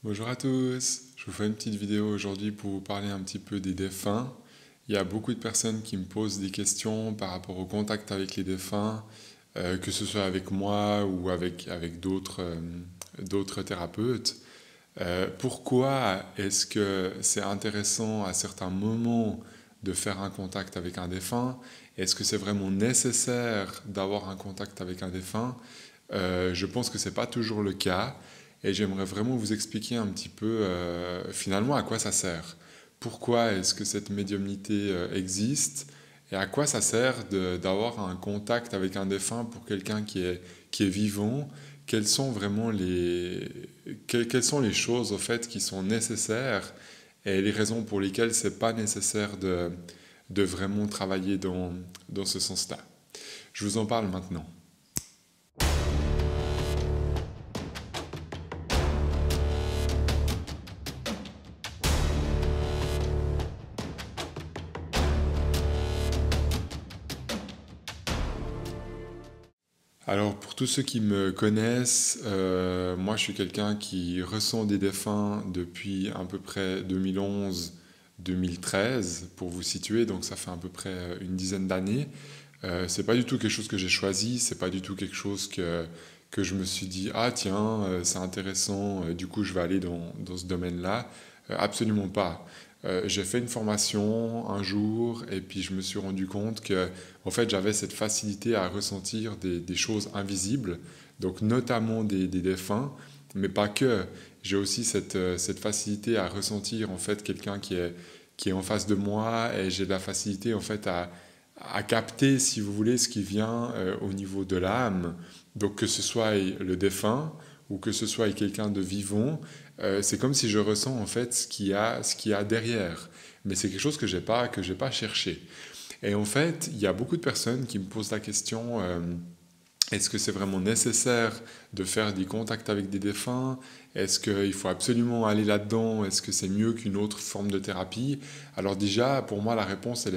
Bonjour à tous, je vous fais une petite vidéo aujourd'hui pour vous parler un petit peu des défunts. Il y a beaucoup de personnes qui me posent des questions par rapport au contact avec les défunts, que ce soit avec moi ou avec d'autres thérapeutes. Pourquoi est-ce que c'est intéressant à certains moments de faire un contact avec un défunt? Est-ce que c'est vraiment nécessaire d'avoir un contact avec un défunt? Je pense que ce n'est pas toujours le cas et j'aimerais vraiment vous expliquer un petit peu finalement à quoi ça sert. Pourquoi est-ce que cette médiumnité existe et à quoi ça sert d'avoir un contact avec un défunt pour quelqu'un qui est vivant? Quelles sont vraiment quelles sont les choses au fait qui sont nécessaires et les raisons pour lesquelles c'est pas nécessaire de vraiment travailler dans ce sens-là. Je vous en parle maintenant. Alors pour tous ceux qui me connaissent, moi je suis quelqu'un qui ressent des défunts depuis à peu près 2011-2013 pour vous situer, donc ça fait à peu près une dizaine d'années. C'est pas du tout quelque chose que j'ai choisi, c'est pas du tout quelque chose que je me suis dit ah tiens c'est intéressant, du coup je vais aller dans ce domaine-là. Absolument pas. J'ai fait une formation un jour et puis je me suis rendu compte que en fait j'avais cette facilité à ressentir des choses invisibles, donc notamment des défunts, mais pas que. J'ai aussi cette facilité à ressentir en fait quelqu'un qui est en face de moi et j'ai de la facilité en fait à capter, si vous voulez, ce qui vient au niveau de l'âme. Donc que ce soit le défunt ou que ce soit quelqu'un de vivant, c'est comme si je ressens en fait ce qu'il y a derrière. Mais c'est quelque chose que j'ai pas cherché. Et en fait, il y a beaucoup de personnes qui me posent la question est-ce que c'est vraiment nécessaire de faire des contacts avec des défunts? Est-ce qu'il faut absolument aller là-dedans? Est-ce que c'est mieux qu'une autre forme de thérapie? Alors déjà, pour moi, la réponse,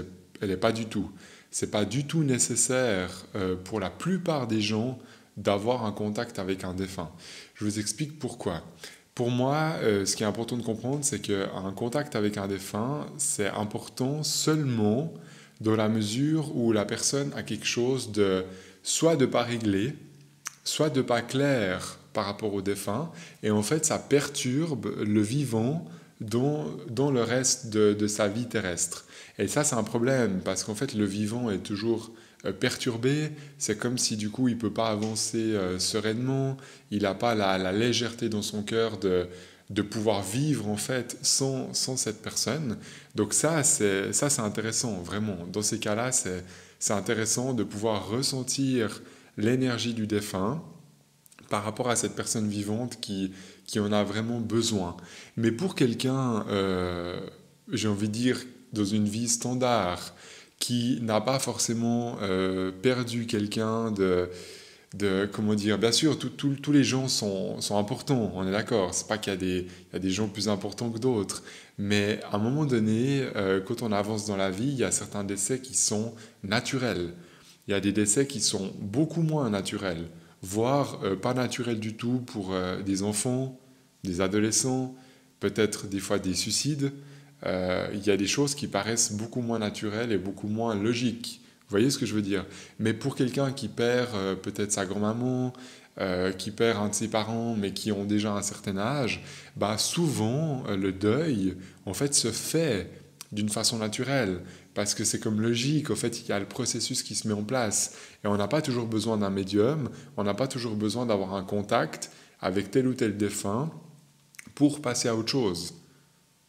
elle est pas du tout. C'est pas du tout nécessaire pour la plupart des gens d'avoir un contact avec un défunt. Je vous explique pourquoi. Pour moi, ce qui est important de comprendre, c'est qu'un contact avec un défunt, c'est important seulement dans la mesure où la personne a quelque chose de soit de pas réglé, soit de pas clair par rapport au défunt, et en fait ça perturbe le vivant dans le reste de sa vie terrestre. Et ça c'est un problème, parce qu'en fait le vivant est toujours perturbé, c'est comme si du coup il ne peut pas avancer sereinement, il n'a pas la légèreté dans son cœur de pouvoir vivre en fait sans cette personne. Donc ça c'est intéressant, vraiment. Dans ces cas-là, c'est intéressant de pouvoir ressentir l'énergie du défunt par rapport à cette personne vivante qui en a vraiment besoin. Mais pour quelqu'un, j'ai envie de dire, dans une vie standard, qui n'a pas forcément perdu quelqu'un comment dire, bien sûr, tous les gens sont importants, on est d'accord. C'est pas il y a des gens plus importants que d'autres. Mais à un moment donné, quand on avance dans la vie, il y a certains décès qui sont naturels. Il y a des décès qui sont beaucoup moins naturels, voire pas naturels du tout pour des enfants, des adolescents, peut-être des fois des suicides. Il y a des choses qui paraissent beaucoup moins naturelles et beaucoup moins logiques. Vous voyez ce que je veux dire? Mais pour quelqu'un qui perd peut-être sa grand-maman, qui perd un de ses parents, mais qui ont déjà un certain âge, bah souvent le deuil, en fait, se fait d'une façon naturelle, parce que c'est comme logique, en fait, il y a le processus qui se met en place. Et on n'a pas toujours besoin d'un médium, on n'a pas toujours besoin d'avoir un contact avec tel ou tel défunt pour passer à autre chose.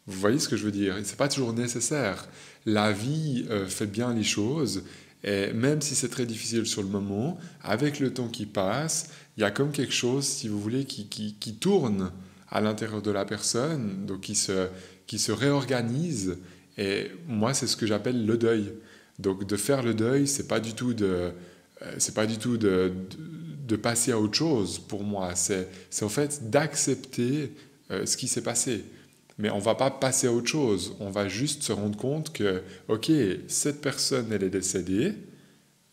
Vous voyez ce que je veux dire? Ce n'est pas toujours nécessaire. La vie fait bien les choses, et même si c'est très difficile sur le moment, avec le temps qui passe, il y a comme quelque chose, si vous voulez, qui tourne à l'intérieur de la personne, donc qui se réorganise. Et moi, c'est ce que j'appelle le deuil. Donc de faire le deuil, c'est pas du tout de passer à autre chose pour moi. C'est en fait d'accepter ce qui s'est passé. Mais on ne va pas passer à autre chose. On va juste se rendre compte que, ok, cette personne, elle est décédée.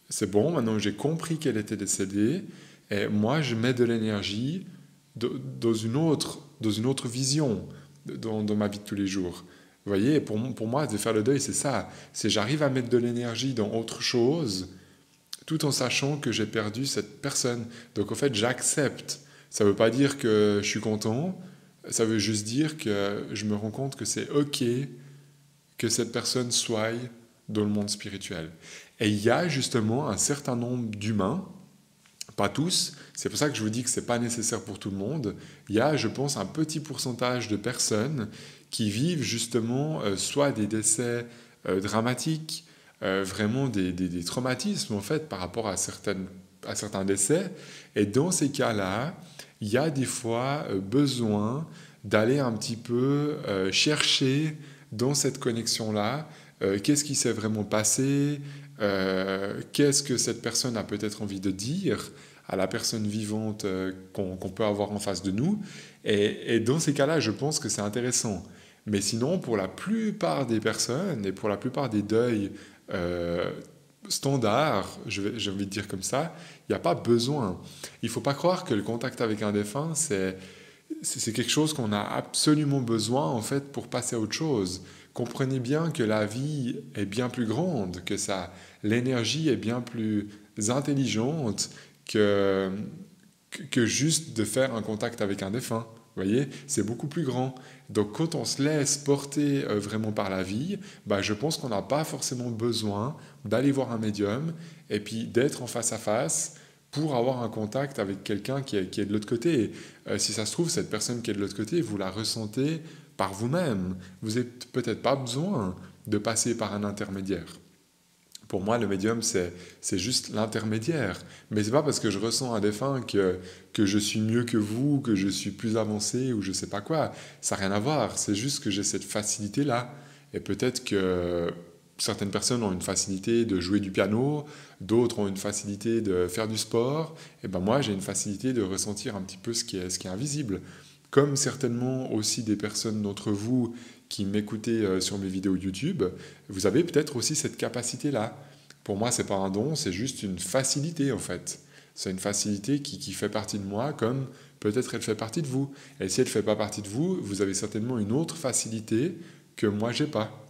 C'est bon, maintenant j'ai compris qu'elle était décédée. Et moi, je mets de l'énergie dans une autre dans une autre vision dans ma vie de tous les jours. Vous voyez, pour moi, de faire le deuil, c'est ça. C'est j'arrive à mettre de l'énergie dans autre chose, tout en sachant que j'ai perdu cette personne. Donc, en fait, j'accepte. Ça ne veut pas dire que je suis content, ça veut juste dire que je me rends compte que c'est OK que cette personne soit dans le monde spirituel. Et il y a justement un certain nombre d'humains, pas tous, c'est pour ça que je vous dis que ce n'est pas nécessaire pour tout le monde, il y a, je pense, un petit pourcentage de personnes qui vivent justement soit des décès dramatiques, vraiment des traumatismes en fait par rapport à certains décès. Et dans ces cas-là, il y a des fois besoin d'aller un petit peu chercher dans cette connexion-là qu'est-ce qui s'est vraiment passé, qu'est-ce que cette personne a peut-être envie de dire à la personne vivante qu'on peut avoir en face de nous. Et dans ces cas-là, je pense que c'est intéressant. Mais sinon, pour la plupart des personnes et pour la plupart des deuils standards, j'ai envie de dire comme ça, il n'y a pas besoin. Il ne faut pas croire que le contact avec un défunt, c'est quelque chose qu'on a absolument besoin en fait pour passer à autre chose. Comprenez bien que la vie est bien plus grande que ça. L'énergie est bien plus intelligente que juste de faire un contact avec un défunt. Vous voyez, c'est beaucoup plus grand. Donc quand on se laisse porter vraiment par la vie, bah, je pense qu'on n'a pas forcément besoin d'aller voir un médium et puis d'être en face à face pour avoir un contact avec quelqu'un qui est de l'autre côté. Si ça se trouve, cette personne qui est de l'autre côté, vous la ressentez par vous-même. Vous n'avez peut-être pas besoin de passer par un intermédiaire. Pour moi, le médium, c'est juste l'intermédiaire. Mais ce n'est pas parce que je ressens un défunt que je suis mieux que vous, que je suis plus avancé ou je ne sais pas quoi. Ça n'a rien à voir. C'est juste que j'ai cette facilité-là. Et peut-être que certaines personnes ont une facilité de jouer du piano, d'autres ont une facilité de faire du sport. Et ben moi, j'ai une facilité de ressentir un petit peu ce qui est invisible. Comme certainement aussi des personnes d'entre vous qui m'écoutez sur mes vidéos YouTube, vous avez peut-être aussi cette capacité-là. Pour moi, ce n'est pas un don, c'est juste une facilité en fait. C'est une facilité qui fait partie de moi comme peut-être elle fait partie de vous. Et si elle ne fait pas partie de vous, vous avez certainement une autre facilité que moi, je n'ai pas.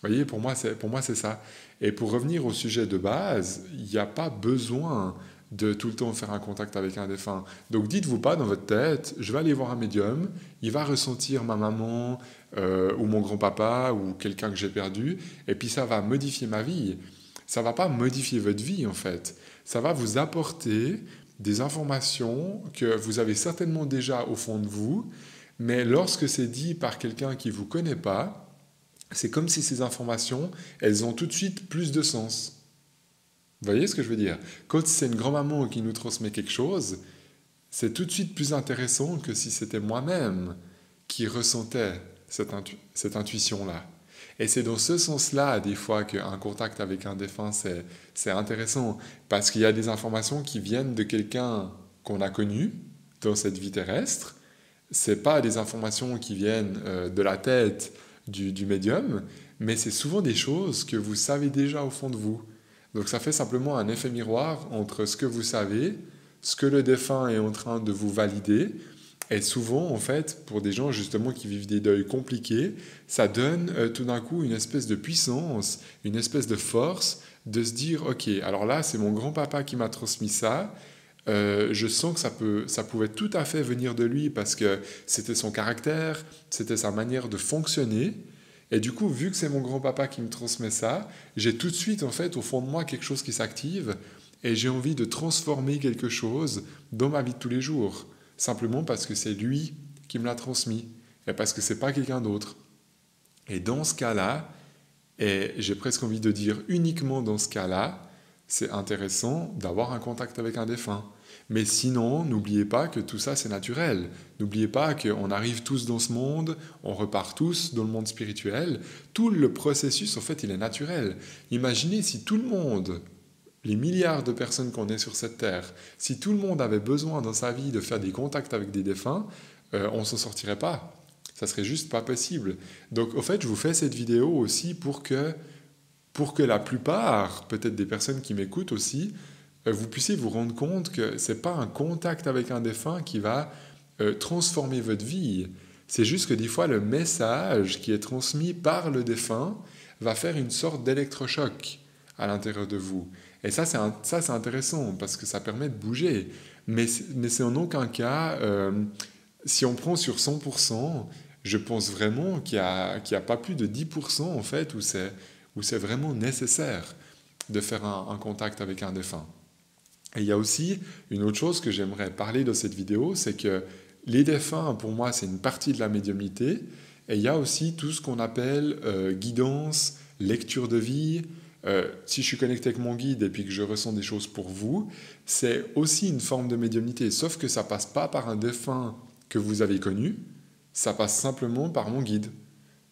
Vous voyez, pour moi, c'est ça. Et pour revenir au sujet de base, il n'y a pas besoin de tout le temps faire un contact avec un défunt. Donc dites-vous pas dans votre tête, je vais aller voir un médium, il va ressentir ma maman ou mon grand-papa ou quelqu'un que j'ai perdu, et puis ça va modifier ma vie. Ça va pas modifier votre vie en fait. Ça va vous apporter des informations que vous avez certainement déjà au fond de vous, mais lorsque c'est dit par quelqu'un qui ne vous connaît pas, c'est comme si ces informations, elles ont tout de suite plus de sens. Vous voyez ce que je veux dire? Quand c'est une grand-maman qui nous transmet quelque chose, c'est tout de suite plus intéressant que si c'était moi-même qui ressentais cette intuition-là. Et c'est dans ce sens-là, des fois, qu'un contact avec un défunt, c'est intéressant, parce qu'il y a des informations qui viennent de quelqu'un qu'on a connu dans cette vie terrestre. Ce n'est pas des informations qui viennent de la tête du médium, mais c'est souvent des choses que vous savez déjà au fond de vous. Donc ça fait simplement un effet miroir entre ce que vous savez, ce que le défunt est en train de vous valider, et souvent, en fait, pour des gens justement qui vivent des deuils compliqués, ça donne tout d'un coup une espèce de puissance, une espèce de force de se dire, ok, alors là, c'est mon grand-papa qui m'a transmis ça, je sens que ça pouvait tout à fait venir de lui parce que c'était son caractère, c'était sa manière de fonctionner. Et du coup, vu que c'est mon grand-papa qui me transmet ça, j'ai tout de suite, en fait, au fond de moi, quelque chose qui s'active et j'ai envie de transformer quelque chose dans ma vie de tous les jours. Simplement parce que c'est lui qui me l'a transmis et parce que c'est pas quelqu'un d'autre. Et dans ce cas-là, et j'ai presque envie de dire uniquement dans ce cas-là, c'est intéressant d'avoir un contact avec un défunt. Mais sinon, n'oubliez pas que tout ça, c'est naturel. N'oubliez pas qu'on arrive tous dans ce monde, on repart tous dans le monde spirituel. Tout le processus, en fait, il est naturel. Imaginez si tout le monde, les milliards de personnes qu'on est sur cette terre, si tout le monde avait besoin dans sa vie de faire des contacts avec des défunts, on ne s'en sortirait pas. Ça serait juste pas possible. Donc, au fait, je vous fais cette vidéo aussi pour que la plupart, peut-être des personnes qui m'écoutent aussi, vous puissiez vous rendre compte que ce n'est pas un contact avec un défunt qui va transformer votre vie. C'est juste que des fois, le message qui est transmis par le défunt va faire une sorte d'électrochoc à l'intérieur de vous. Et ça, c'est intéressant parce que ça permet de bouger. Mais c'est en aucun cas, si on prend sur 100%, je pense vraiment qu'il y a pas plus de 10% en fait où c'est vraiment nécessaire de faire un contact avec un défunt. Et il y a aussi une autre chose que j'aimerais parler dans cette vidéo, c'est que les défunts, pour moi, c'est une partie de la médiumnité. Et il y a aussi tout ce qu'on appelle guidance, lecture de vie. Si je suis connecté avec mon guide et puis que je ressens des choses pour vous, c'est aussi une forme de médiumnité. Sauf que ça passe pas par un défunt que vous avez connu, ça passe simplement par mon guide.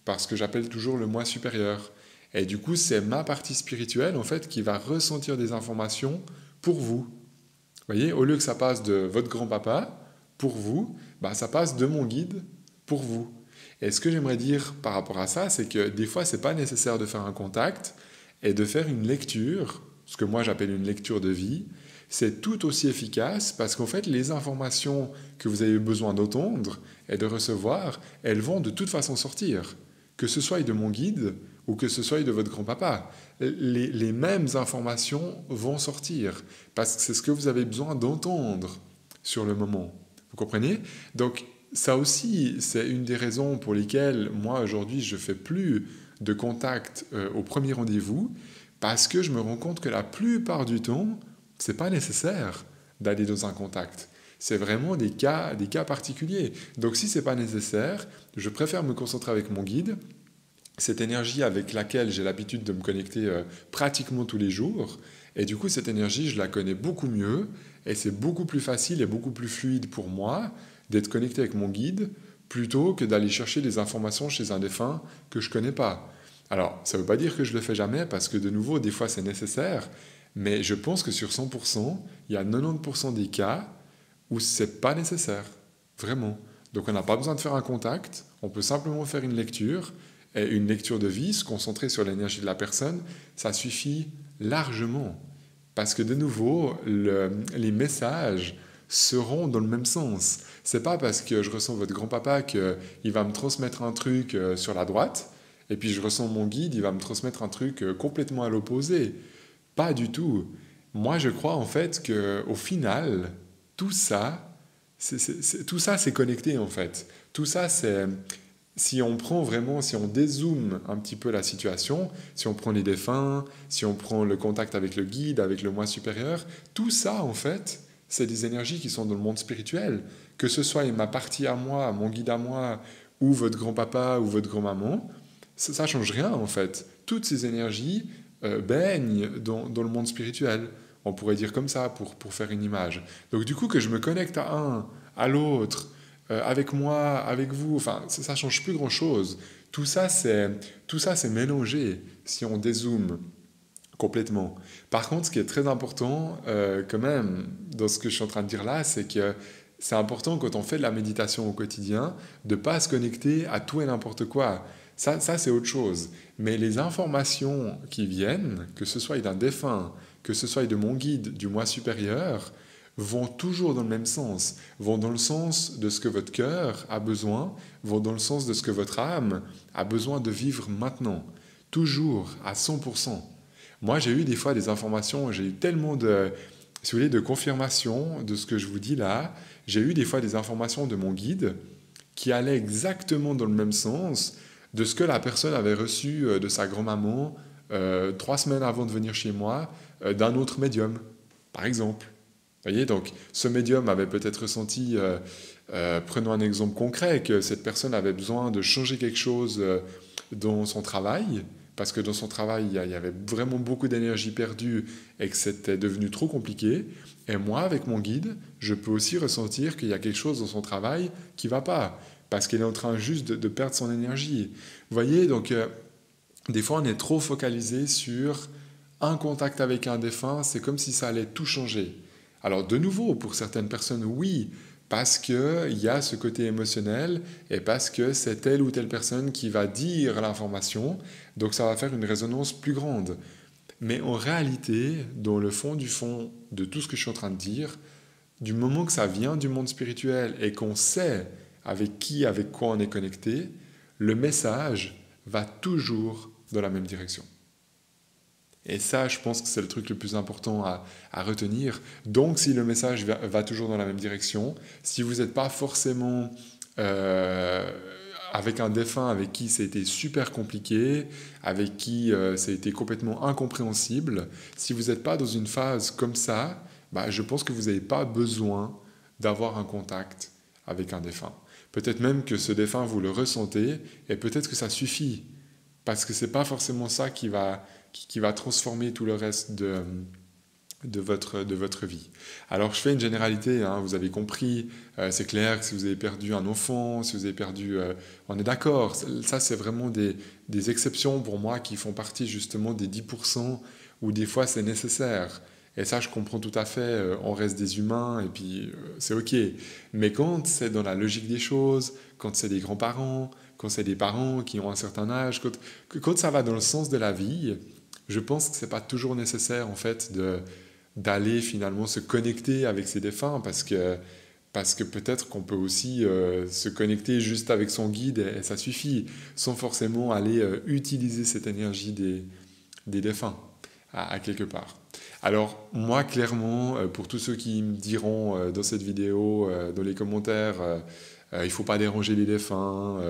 Parce que j'appelle toujours le moi supérieur. Et du coup, c'est ma partie spirituelle, en fait, qui va ressentir des informations pour vous. Vous voyez, au lieu que ça passe de votre grand-papa pour vous, bah, ça passe de mon guide pour vous. Et ce que j'aimerais dire par rapport à ça, c'est que des fois, ce n'est pas nécessaire de faire un contact et de faire une lecture, ce que moi j'appelle une lecture de vie. C'est tout aussi efficace parce qu'en fait, les informations que vous avez besoin d'entendre et de recevoir, elles vont de toute façon sortir. Que ce soit de mon guide ou que ce soit de votre grand-papa. Les mêmes informations vont sortir parce que c'est ce que vous avez besoin d'entendre sur le moment. Vous comprenez? Donc, ça aussi, c'est une des raisons pour lesquelles moi, aujourd'hui, je ne fais plus de contact au premier rendez-vous parce que je me rends compte que la plupart du temps, ce n'est pas nécessaire d'aller dans un contact. C'est vraiment des cas particuliers. Donc, si ce n'est pas nécessaire, je préfère me concentrer avec mon guide, cette énergie avec laquelle j'ai l'habitude de me connecter pratiquement tous les jours. Et du coup, cette énergie, je la connais beaucoup mieux et c'est beaucoup plus facile et beaucoup plus fluide pour moi d'être connecté avec mon guide plutôt que d'aller chercher des informations chez un défunt que je ne connais pas. Alors, ça ne veut pas dire que je ne le fais jamais parce que de nouveau, des fois, c'est nécessaire, mais je pense que sur 100%, il y a 90% des cas où ce n'est pas nécessaire, vraiment. Donc, on n'a pas besoin de faire un contact, on peut simplement faire une lecture. Et une lecture de vie, se concentrer sur l'énergie de la personne, ça suffit largement. Parce que de nouveau, les messages seront dans le même sens. C'est pas parce que je ressens votre grand-papa qu'il va me transmettre un truc sur la droite, et puis je ressens mon guide, il va me transmettre un truc complètement à l'opposé. Pas du tout. Moi, je crois en fait qu'au final, tout ça, tout ça, c'est connecté en fait. Tout ça, c'est... Si on prend vraiment, si on dézoome un petit peu la situation, si on prend les défunts, si on prend le contact avec le guide, avec le moi supérieur, tout ça, en fait, c'est des énergies qui sont dans le monde spirituel. Que ce soit ma partie à moi, mon guide à moi, ou votre grand-papa ou votre grand-maman, ça ne change rien, en fait. Toutes ces énergies baignent dans le monde spirituel. On pourrait dire comme ça pour faire une image. Donc du coup, que je me connecte à un, à l'autre, avec moi, avec vous, enfin, ça ne change plus grand-chose. Tout ça, c'est mélangé si on dézoome complètement. Par contre, ce qui est très important, quand même, dans ce que je suis en train de dire là, c'est que c'est important quand on fait de la méditation au quotidien de ne pas se connecter à tout et n'importe quoi. Ça c'est autre chose. Mais les informations qui viennent, que ce soit d'un défunt, que ce soit de mon guide, du moi supérieur, vont toujours dans le même sens, vont dans le sens de ce que votre cœur a besoin, vont dans le sens de ce que votre âme a besoin de vivre maintenant, toujours à 100%. Moi, j'ai eu des fois des informations, j'ai eu tellement de, si vous voulez, de confirmation de ce que je vous dis là, j'ai eu des fois des informations de mon guide qui allaient exactement dans le même sens de ce que la personne avait reçu de sa grand-maman 3 semaines avant de venir chez moi, d'un autre médium, par exemple. Vous voyez, donc ce médium avait peut-être ressenti, prenons un exemple concret, que cette personne avait besoin de changer quelque chose dans son travail, parce que dans son travail, il y avait vraiment beaucoup d'énergie perdue et que c'était devenu trop compliqué. Et moi, avec mon guide, je peux aussi ressentir qu'il y a quelque chose dans son travail qui ne va pas, parce qu'il est en train juste de perdre son énergie. Vous voyez, donc des fois, on est trop focalisé sur un contact avec un défunt, c'est comme si ça allait tout changer. Alors de nouveau, pour certaines personnes, oui, parce qu'il y a ce côté émotionnel et parce que c'est telle ou telle personne qui va dire l'information, donc ça va faire une résonance plus grande. Mais en réalité, dans le fond du fond de tout ce que je suis en train de dire, du moment que ça vient du monde spirituel et qu'on sait avec qui, avec quoi on est connecté, le message va toujours dans la même direction. Et ça, je pense que c'est le truc le plus important à retenir. Donc, si le message va toujours dans la même direction, si vous n'êtes pas forcément avec un défunt avec qui ça a été super compliqué, avec qui ça a été complètement incompréhensible, si vous n'êtes pas dans une phase comme ça, bah, je pense que vous n'avez pas besoin d'avoir un contact avec un défunt. Peut-être même que ce défunt, vous le ressentez, et peut-être que ça suffit, parce que ce n'est pas forcément ça qui va transformer tout le reste de votre vie. Alors je fais une généralité, hein, vous avez compris, c'est clair que si vous avez perdu un enfant, si vous avez perdu... on est d'accord, ça c'est vraiment des exceptions pour moi qui font partie justement des 10% où des fois c'est nécessaire. Et ça je comprends tout à fait, on reste des humains et puis c'est ok. Mais quand c'est dans la logique des choses, quand c'est des grands-parents, quand c'est des parents qui ont un certain âge, quand ça va dans le sens de la vie, je pense que c'est pas toujours nécessaire en fait d'aller finalement se connecter avec ses défunts parce que peut-être qu'on peut aussi se connecter juste avec son guide et ça suffit, sans forcément aller utiliser cette énergie des défunts à quelque part. Alors moi clairement, pour tous ceux qui me diront dans cette vidéo, dans les commentaires, il ne faut pas déranger les défunts,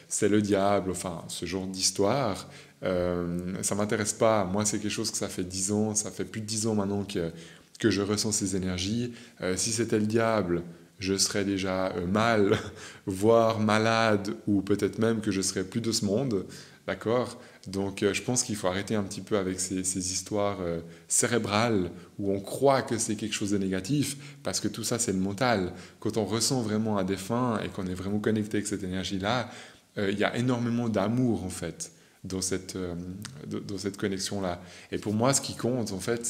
c'est le diable, enfin ce genre d'histoire, ça ne m'intéresse pas. Moi c'est quelque chose que ça fait 10 ans, ça fait plus de 10 ans maintenant que je ressens ces énergies. Si c'était le diable, je serais déjà mal, voire malade, ou peut-être même que je serais plus de ce monde, d'accord? Donc je pense qu'il faut arrêter un petit peu avec ces histoires cérébrales où on croit que c'est quelque chose de négatif, parce que tout ça c'est le mental. Quand on ressent vraiment un défunt et qu'on est vraiment connecté avec cette énergie-là, il y a énormément d'amour en fait dans cette connexion-là. Et pour moi, ce qui compte en fait,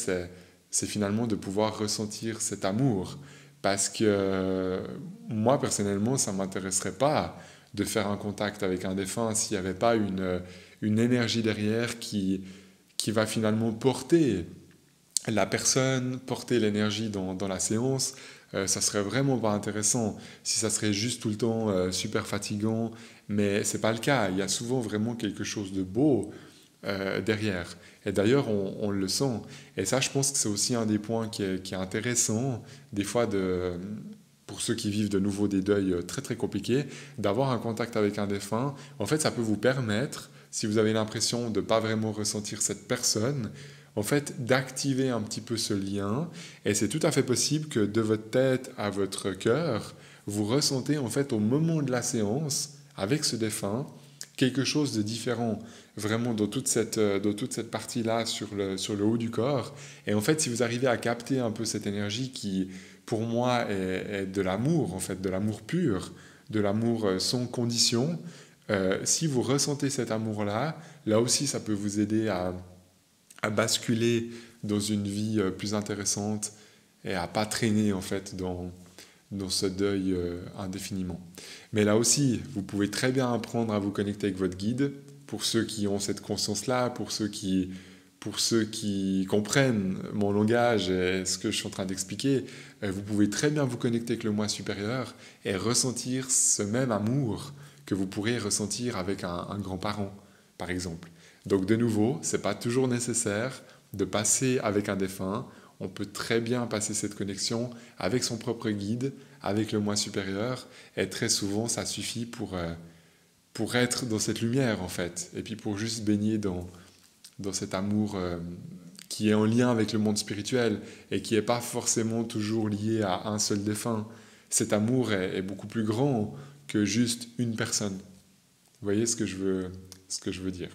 c'est finalement de pouvoir ressentir cet amour. Parce que moi, personnellement, ça ne m'intéresserait pas de faire un contact avec un défunt s'il n'y avait pas une énergie derrière qui va finalement porter la personne, porter l'énergie dans la séance. Ça serait vraiment pas intéressant si ça serait juste tout le temps super fatigant. Mais ce n'est pas le cas. Il y a souvent vraiment quelque chose de beau derrière. Et d'ailleurs, on le sent. Et ça, je pense que c'est aussi un des points qui est intéressant, des fois, pour ceux qui vivent de nouveau des deuils très très compliqués, d'avoir un contact avec un défunt. En fait, ça peut vous permettre, si vous avez l'impression de ne pas vraiment ressentir cette personne, en fait, d'activer un petit peu ce lien. Et c'est tout à fait possible que de votre tête à votre cœur, vous ressentez en fait au moment de la séance, avec ce défunt, quelque chose de différent, vraiment dans toute cette partie-là sur le haut du corps. Et en fait, si vous arrivez à capter un peu cette énergie qui, pour moi, est de l'amour, en fait, de l'amour pur, de l'amour sans condition, si vous ressentez cet amour-là, là aussi, ça peut vous aider à basculer dans une vie plus intéressante et à pas traîner, en fait, dans ce deuil indéfiniment. Mais là aussi, vous pouvez très bien apprendre à vous connecter avec votre guide, pour ceux qui ont cette conscience-là, pour ceux qui comprennent mon langage et ce que je suis en train d'expliquer, vous pouvez très bien vous connecter avec le moi supérieur et ressentir ce même amour que vous pourrez ressentir avec un grand-parent, par exemple. Donc de nouveau, ce n'est pas toujours nécessaire de passer avec un défunt. On peut très bien passer cette connexion avec son propre guide, avec le moi supérieur, et très souvent, ça suffit pour être dans cette lumière, en fait, et puis pour juste baigner dans cet amour qui est en lien avec le monde spirituel et qui n'est pas forcément toujours lié à un seul défunt. Cet amour est beaucoup plus grand que juste une personne. Vous voyez ce que je veux dire.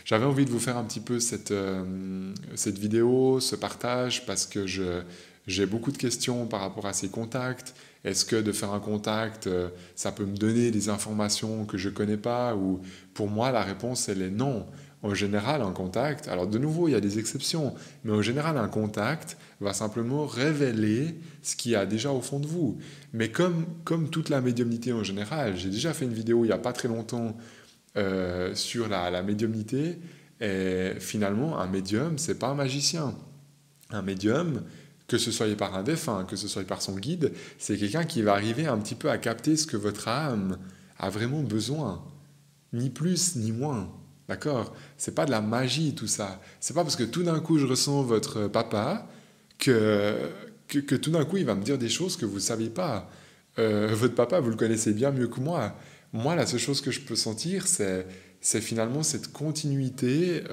J'avais envie de vous faire un petit peu cette vidéo, ce partage, parce que j'ai beaucoup de questions par rapport à ces contacts. Est-ce que de faire un contact, ça peut me donner des informations que je ne connais pas? Ou pour moi, la réponse, elle est non. En général, un contact, alors de nouveau, il y a des exceptions, mais en général, un contact va simplement révéler ce qu'il y a déjà au fond de vous. Mais comme toute la médiumnité en général, j'ai déjà fait une vidéo il n'y a pas très longtemps sur la médiumnité, et finalement, un médium, ce n'est pas un magicien. Un médium, que ce soit par un défunt, que ce soit par son guide, c'est quelqu'un qui va arriver un petit peu à capter ce que votre âme a vraiment besoin. Ni plus, ni moins. D'accord? C'est pas de la magie tout ça. C'est pas parce que tout d'un coup je ressens votre papa que, que tout d'un coup il va me dire des choses que vous ne savez pas. Votre papa, vous le connaissez bien mieux que moi. Moi, la seule chose que je peux sentir, c'est finalement cette continuité,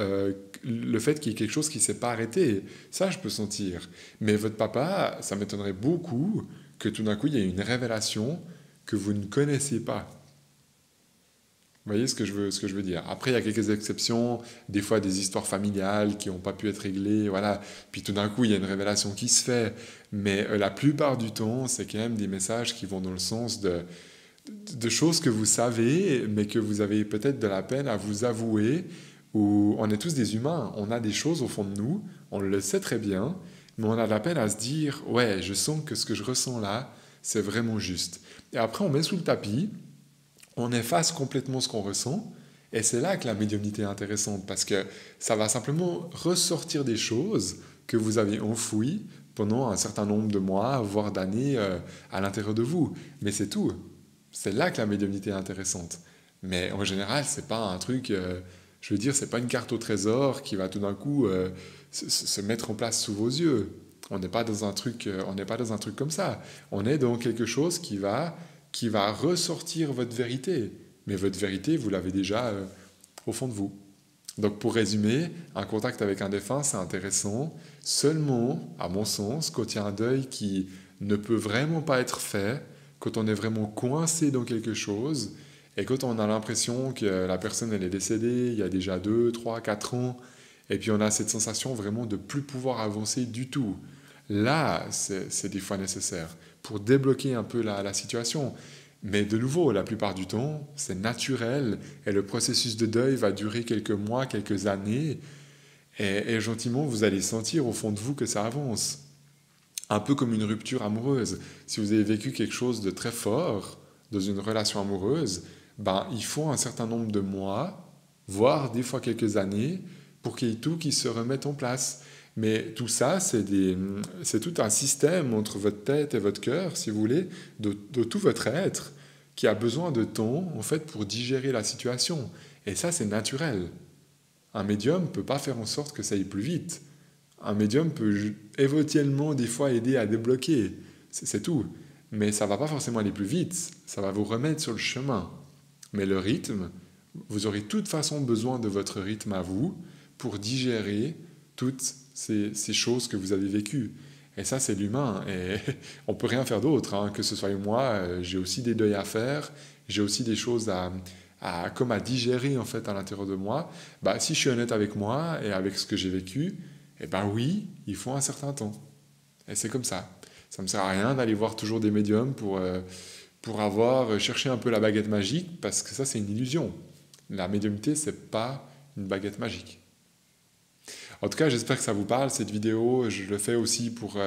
le fait qu'il y ait quelque chose qui ne s'est pas arrêté. Ça, je peux sentir. Mais votre papa, ça m'étonnerait beaucoup que tout d'un coup, il y ait une révélation que vous ne connaissez pas. Vous voyez ce que je veux dire? Après, il y a quelques exceptions, des fois des histoires familiales qui n'ont pas pu être réglées, voilà. Puis tout d'un coup, il y a une révélation qui se fait. Mais la plupart du temps, c'est quand même des messages qui vont dans le sens de choses que vous savez, mais que vous avez peut-être de la peine à vous avouer, où on est tous des humains, on a des choses au fond de nous, on le sait très bien, mais on a de la peine à se dire, ouais, je sens que ce que je ressens là, c'est vraiment juste. Et après, on met sous le tapis, on efface complètement ce qu'on ressent, et c'est là que la médiumnité est intéressante, parce que ça va simplement ressortir des choses que vous avez enfouies pendant un certain nombre de mois, voire d'années à l'intérieur de vous. Mais c'est tout. C'est là que la médiumnité est intéressante. Mais en général, c'est pas un truc, je veux dire, c'est pas une carte au trésor qui va tout d'un coup se mettre en place sous vos yeux. On n'est pas dans un truc, on n'est pas dans un truc comme ça. On est dans quelque chose qui va ressortir votre vérité. Mais votre vérité, vous l'avez déjà au fond de vous. Donc pour résumer, un contact avec un défunt, c'est intéressant seulement, à mon sens, quand il y a un deuil qui ne peut vraiment pas être fait, quand on est vraiment coincé dans quelque chose, et quand on a l'impression que la personne elle est décédée il y a déjà 2, 3, 4 ans, et puis on a cette sensation vraiment de ne plus pouvoir avancer du tout. Là, c'est des fois nécessaire pour débloquer un peu la situation. Mais de nouveau, la plupart du temps, c'est naturel et le processus de deuil va durer quelques mois, quelques années et gentiment, vous allez sentir au fond de vous que ça avance. Un peu comme une rupture amoureuse. Si vous avez vécu quelque chose de très fort dans une relation amoureuse, ben, il faut un certain nombre de mois, voire des fois quelques années, pour qu'il y ait tout qui se remette en place. Mais tout ça, c'est tout un système entre votre tête et votre cœur, si vous voulez, de tout votre être, qui a besoin de temps, en fait, pour digérer la situation. Et ça, c'est naturel. Un médium ne peut pas faire en sorte que ça aille plus vite. Un médium peut éventuellement, des fois, aider à débloquer. C'est tout. Mais ça ne va pas forcément aller plus vite. Ça va vous remettre sur le chemin. Mais le rythme, vous aurez de toute façon besoin de votre rythme à vous pour digérer toutes ces choses que vous avez vécues. Et ça, c'est l'humain. Et on ne peut rien faire d'autre. Hein. Que ce soit moi, j'ai aussi des deuils à faire. J'ai aussi des choses comme à digérer en fait, à l'intérieur de moi. Bah, si je suis honnête avec moi et avec ce que j'ai vécu, eh ben oui, il faut un certain temps. Et c'est comme ça. Ça ne me sert à rien d'aller voir toujours des médiums pour avoir cherché un peu la baguette magique, parce que ça, c'est une illusion. La médiumnité, ce n'est pas une baguette magique. En tout cas, j'espère que ça vous parle, cette vidéo. Je le fais aussi pour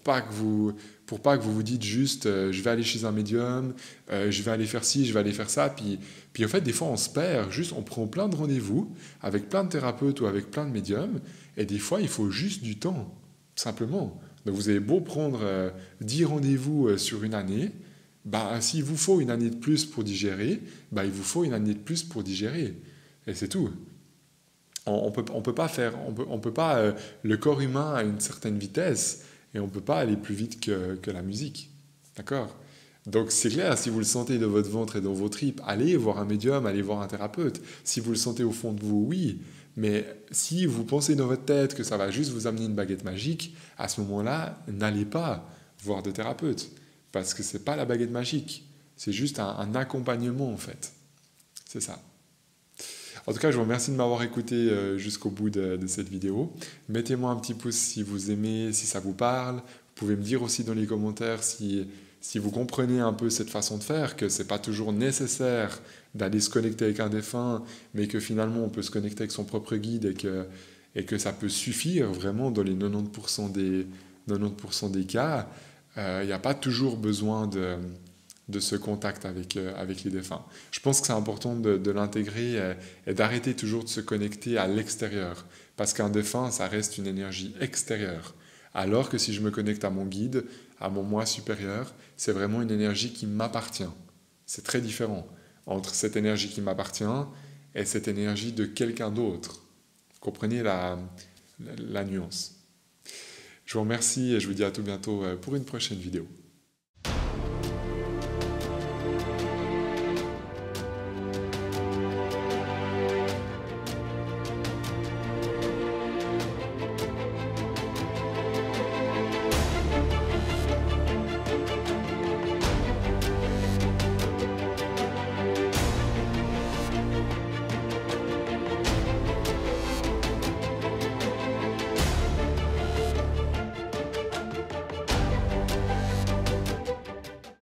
pas que vous dites juste je vais aller chez un médium, je vais aller faire ci, je vais aller faire ça. Puis en fait, des fois, on se perd. Juste, on prend plein de rendez-vous avec plein de thérapeutes ou avec plein de médiums. Et des fois, il faut juste du temps, simplement. Donc, vous avez beau prendre 10 rendez-vous sur une année. Bah, s'il vous faut une année de plus pour digérer, bah, il vous faut une année de plus pour digérer. Et c'est tout. On peut pas faire, on peut pas, le corps humain a une certaine vitesse et on peut pas aller plus vite que la musique. D'accord? Donc c'est clair, si vous le sentez dans votre ventre et dans vos tripes, allez voir un médium, allez voir un thérapeute. Si vous le sentez au fond de vous, oui. Mais si vous pensez dans votre tête que ça va juste vous amener une baguette magique, à ce moment-là, n'allez pas voir de thérapeute. Parce que c'est pas la baguette magique. C'est juste un accompagnement en fait. C'est ça. En tout cas, je vous remercie de m'avoir écouté jusqu'au bout de cette vidéo. Mettez-moi un petit pouce si vous aimez, si ça vous parle. Vous pouvez me dire aussi dans les commentaires si vous comprenez un peu cette façon de faire, que ce n'est pas toujours nécessaire d'aller se connecter avec un défunt, mais que finalement on peut se connecter avec son propre guide et que ça peut suffire vraiment dans les 90% des cas. Il n'y a pas toujours besoin de ce contact avec les défunts. Je pense que c'est important de l'intégrer et d'arrêter toujours de se connecter à l'extérieur. Parce qu'un défunt, ça reste une énergie extérieure. Alors que si je me connecte à mon guide, à mon moi supérieur, c'est vraiment une énergie qui m'appartient. C'est très différent entre cette énergie qui m'appartient et cette énergie de quelqu'un d'autre. Vous comprenez la nuance. Je vous remercie et je vous dis à tout bientôt pour une prochaine vidéo.